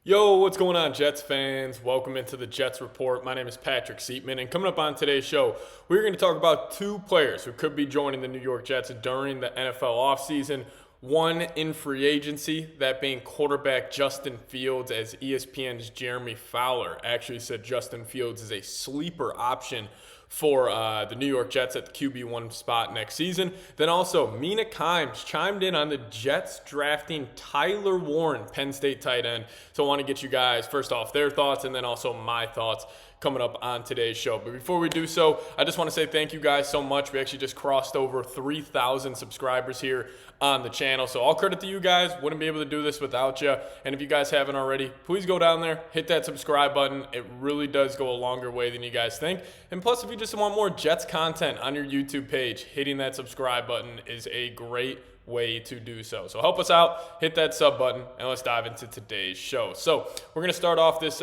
Yo, what's going on, Jets fans? Welcome into the Jets Report. My name is Patrick Siepman, and coming up on today's show, we're going to talk about two players who could be joining the New York Jets during the NFL offseason. One in free agency, that being quarterback Justin Fields, as ESPN's Jeremy Fowler actually said Justin Fields is a sleeper option for the New York Jets at the QB1 spot next season. Then also, Mina Kimes chimed in on the Jets drafting Tyler Warren, Penn State tight end. So I want to get you guys, first off, their thoughts and then also my thoughts coming up on today's show. But before we do so, I just want to say thank you guys so much. We actually just crossed over 3,000 subscribers here on the channel. So all credit to you guys. Wouldn't be able to do this without you. And if you guys haven't already, please go down there, hit that subscribe button. It really does go a longer way than you guys think. And plus, if you just want more Jets content on your YouTube page, hitting that subscribe button is a great way to do so. So help us out, hit that sub button, and let's dive into today's show. So we're going to start off this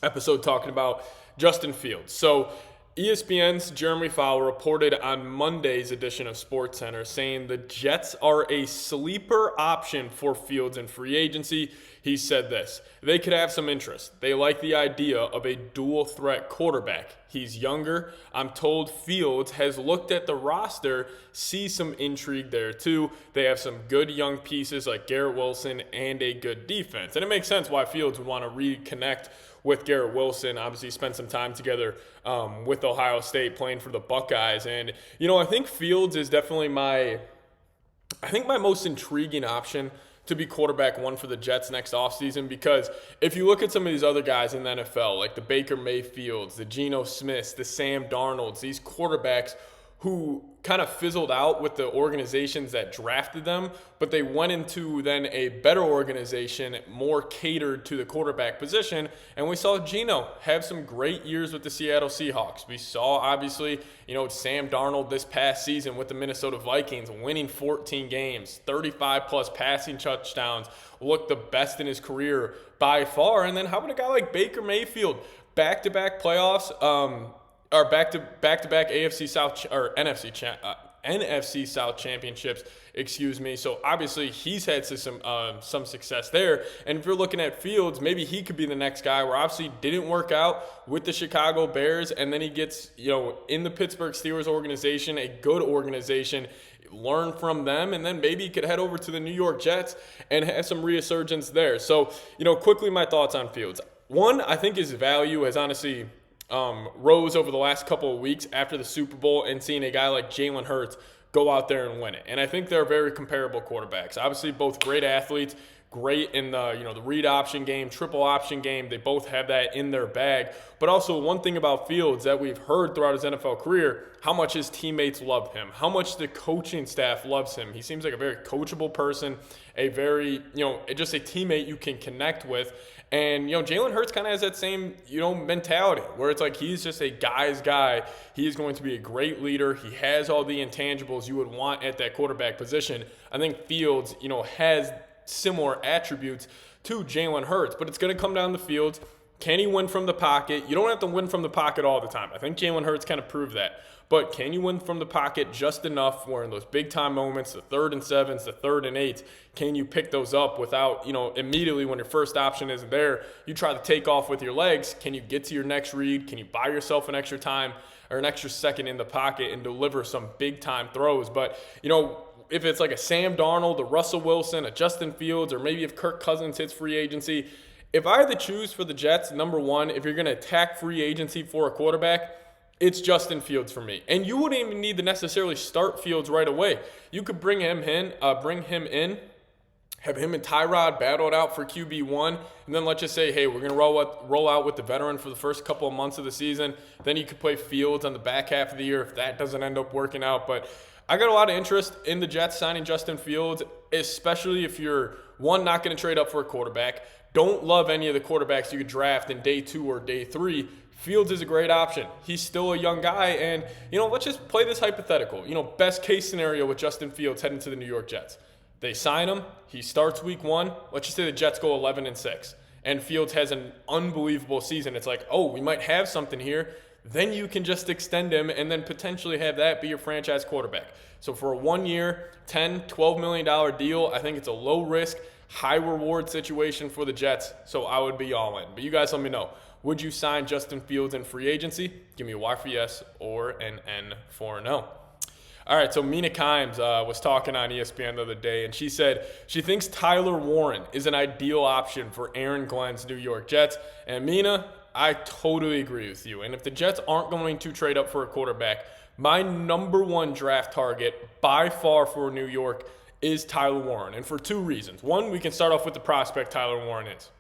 episode talking about Justin Fields. So ESPN's Jeremy Fowler reported on Monday's edition of SportsCenter saying the Jets are a sleeper option for Fields in free agency. He said this: they could have some interest. They like the idea of a dual threat quarterback. He's younger. I'm told Fields has looked at the roster, sees some intrigue there too. They have some good young pieces like Garrett Wilson and a good defense. And it makes sense why Fields would want to reconnect with Garrett Wilson. Obviously spent some time together with Ohio State playing for the Buckeyes. And, I think Fields is definitely my most intriguing option to be quarterback one for the Jets next offseason, because if you look at some of these other guys in the NFL, like the Baker Mayfields, the Geno Smiths, the Sam Darnolds, these quarterbacks who kind of fizzled out with the organizations that drafted them, but they went into then a better organization, more catered to the quarterback position. And we saw Geno have some great years with the Seattle Seahawks. We saw, obviously, Sam Darnold this past season with the Minnesota Vikings, winning 14 games, 35-plus passing touchdowns, looked the best in his career by far. And then how about a guy like Baker Mayfield, back-to-back playoffs, or back-to-back AFC South or NFC South championships, So obviously he's had some success there. And if you're looking at Fields, maybe he could be the next guy where obviously didn't work out with the Chicago Bears, and then he gets in the Pittsburgh Steelers organization, a good organization, learn from them, and then maybe he could head over to the New York Jets and have some resurgence there. So quickly my thoughts on Fields. One, I think his value has honestly rose over the last couple of weeks after the Super Bowl and seeing a guy like Jalen Hurts go out there and win it. And I think they're very comparable quarterbacks. Obviously, both great athletes, great in the read option game, triple option game. They both have that in their bag. But also one thing about Fields that we've heard throughout his NFL career, how much his teammates love him, how much the coaching staff loves him. He seems like a very coachable person, a very, just a teammate you can connect with. And, Jalen Hurts kind of has that same, mentality where it's like he's just a guy's guy. He is going to be a great leader. He has all the intangibles you would want at that quarterback position. I think Fields, has similar attributes to Jalen Hurts, but it's going to come down to Fields. Can he win from the pocket? You don't have to win from the pocket all the time. I think Jalen Hurts kind of proved that. But can you win from the pocket just enough where in those big-time moments, the 3rd and 7s, the 3rd and 8s, can you pick those up without, immediately when your first option isn't there, you try to take off with your legs. Can you get to your next read? Can you buy yourself an extra time or an extra second in the pocket and deliver some big-time throws? But, if it's like a Sam Darnold, a Russell Wilson, a Justin Fields, or maybe if Kirk Cousins hits free agency, if I had to choose for the Jets, number one, if you're going to attack free agency for a quarterback, it's Justin Fields for me. And you wouldn't even need to necessarily start Fields right away. You could bring him in, have him and Tyrod battle it out for QB1, and then let's just say, hey, we're going to roll out with the veteran for the first couple of months of the season. Then you could play Fields on the back half of the year if that doesn't end up working out. But I got a lot of interest in the Jets signing Justin Fields, especially if you're, one, not going to trade up for a quarterback. Don't love any of the quarterbacks you could draft in day 2 or day 3. Fields is a great option. He's still a young guy, and, let's just play this hypothetical. Best case scenario with Justin Fields heading to the New York Jets. They sign him. He starts week 1. Let's just say the Jets go 11-6, and Fields has an unbelievable season. It's like, oh, we might have something here. Then you can just extend him and then potentially have that be your franchise quarterback. So for a 1 year, $10, $12 million deal, I think it's a low risk, high reward situation for the Jets, so I would be all in. But you guys let me know. Would you sign Justin Fields in free agency? Give me a Y for yes or an N for no. All right, so Mina Kimes was talking on ESPN the other day, and she said she thinks Tyler Warren is an ideal option for Aaron Glenn's New York Jets. And Mina, I totally agree with you. And if the Jets aren't going to trade up for a quarterback, my number one draft target by far for New York is Tyler Warren. And for two reasons. One, we can start off with the prospect Tyler Warren is.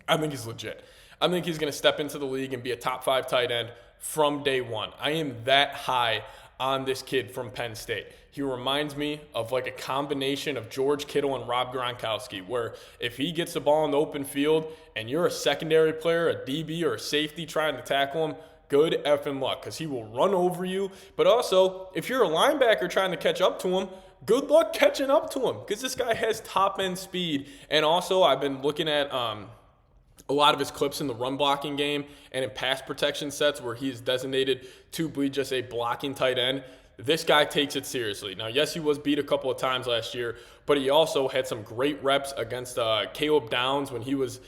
I think he's legit. I think he's going to step into the league and be a top 5 tight end from day one. I am that high on this kid from Penn State. He reminds me of like a combination of George Kittle and Rob Gronkowski, where if he gets the ball in the open field and you're a secondary player, a DB or a safety trying to tackle him, good effing luck, because he will run over you. But also, if you're a linebacker trying to catch up to him, good luck catching up to him, because this guy has top-end speed. And also, I've been looking at a lot of his clips in the run blocking game and in pass protection sets where he is designated to be just a blocking tight end. This guy takes it seriously. Now, yes, he was beat a couple of times last year, but he also had some great reps against Caleb Downs when he was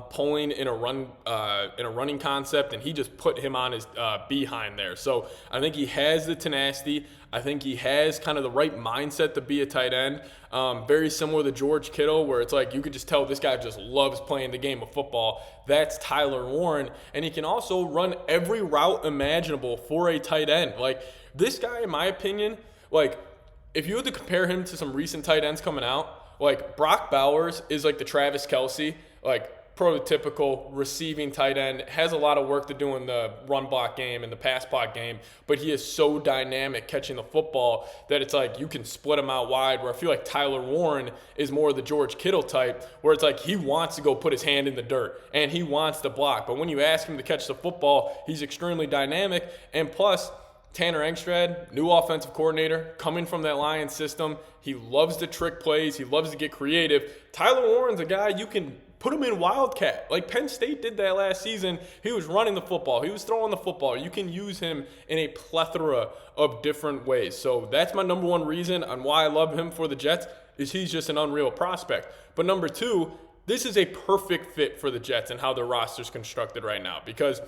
pulling in a running concept, and he just put him on his behind there. So I think he has the tenacity. I think he has kind of the right mindset to be a tight end. Very similar to George Kittle, where it's like you could just tell this guy just loves playing the game of football. That's Tyler Warren. And he can also run every route imaginable for a tight end. Like, this guy, in my opinion, like, if you had to compare him to some recent tight ends coming out, like, Brock Bowers is like the Travis Kelce, like, prototypical receiving tight end, has a lot of work to do in the run block game and the pass block game, but he is so dynamic catching the football that it's like you can split him out wide, where I feel like Tyler Warren is more the George Kittle type, where it's like he wants to go put his hand in the dirt and he wants to block, but when you ask him to catch the football, he's extremely dynamic. And plus, Tanner Engstrad, new offensive coordinator, coming from that Lions system. He loves to trick plays. He loves to get creative. Tyler Warren's a guy you can put him in Wildcat. Like Penn State did that last season. He was running the football. He was throwing the football. You can use him in a plethora of different ways. So that's my number one reason on why I love him for the Jets, is he's just an unreal prospect. But number two, this is a perfect fit for the Jets and how their roster's constructed right now, because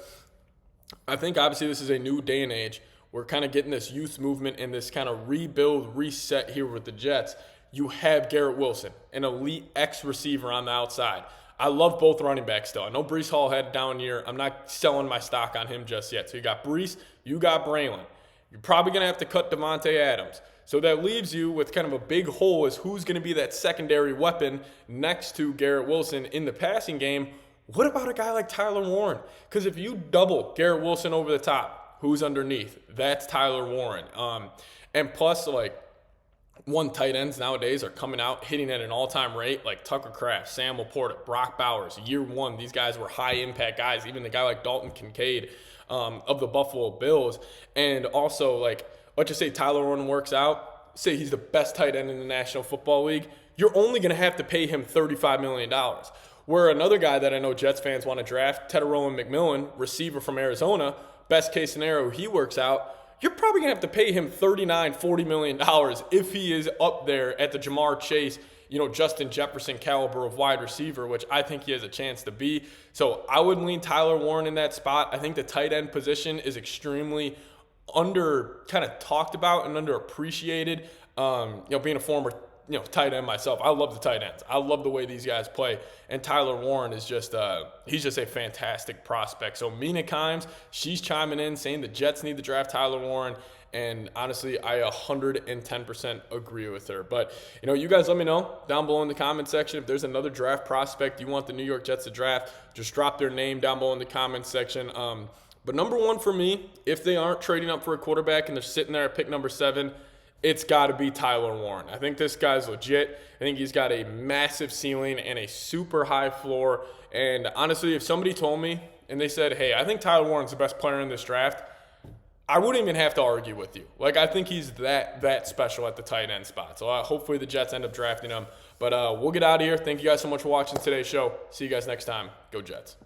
I think obviously this is a new day and age. We're kind of getting this youth movement and this kind of rebuild, reset here with the Jets. You have Garrett Wilson, an elite X-receiver on the outside. I love both running backs still. I know Breece Hall had a down year. I'm not selling my stock on him just yet. So you got Breece, you got Braylon. You're probably going to have to cut Devontae Adams. So that leaves you with kind of a big hole as who's going to be that secondary weapon next to Garrett Wilson in the passing game. What about a guy like Tyler Warren? Because if you double Garrett Wilson over the top, who's underneath? That's Tyler Warren. And plus, like, tight ends nowadays are coming out hitting at an all-time rate, like Tucker Kraft, Sam Laporta, Brock Bowers. Year one, these guys were high-impact guys, even the guy like Dalton Kincaid of the Buffalo Bills. And also, like, let's just say Tyler Warren works out, say he's the best tight end in the National Football League, you're only going to have to pay him $35 million. Where another guy that I know Jets fans want to draft, Tedderone McMillan, receiver from Arizona, best case scenario, he works out, you're probably going to have to pay him $39, $40 million if he is up there at the Jamar Chase, Justin Jefferson caliber of wide receiver, which I think he has a chance to be. So I would lean Tyler Warren in that spot. I think the tight end position is extremely kind of talked about and underappreciated. Being a former tight end myself, I love the tight ends. I love the way these guys play. And Tyler Warren is just he's just a fantastic prospect. So Mina Kimes, she's chiming in saying the Jets need to draft Tyler Warren. And honestly, I 110% agree with her. But, you guys let me know down below in the comment section if there's another draft prospect you want the New York Jets to draft. Just drop their name down below in the comment section. But number one for me, if they aren't trading up for a quarterback and they're sitting there at pick number 7, it's got to be Tyler Warren. I think this guy's legit. I think he's got a massive ceiling and a super high floor. And honestly, if somebody told me and they said, hey, I think Tyler Warren's the best player in this draft, I wouldn't even have to argue with you. Like, I think he's that special at the tight end spot. So hopefully the Jets end up drafting him. But we'll get out of here. Thank you guys so much for watching today's show. See you guys next time. Go Jets.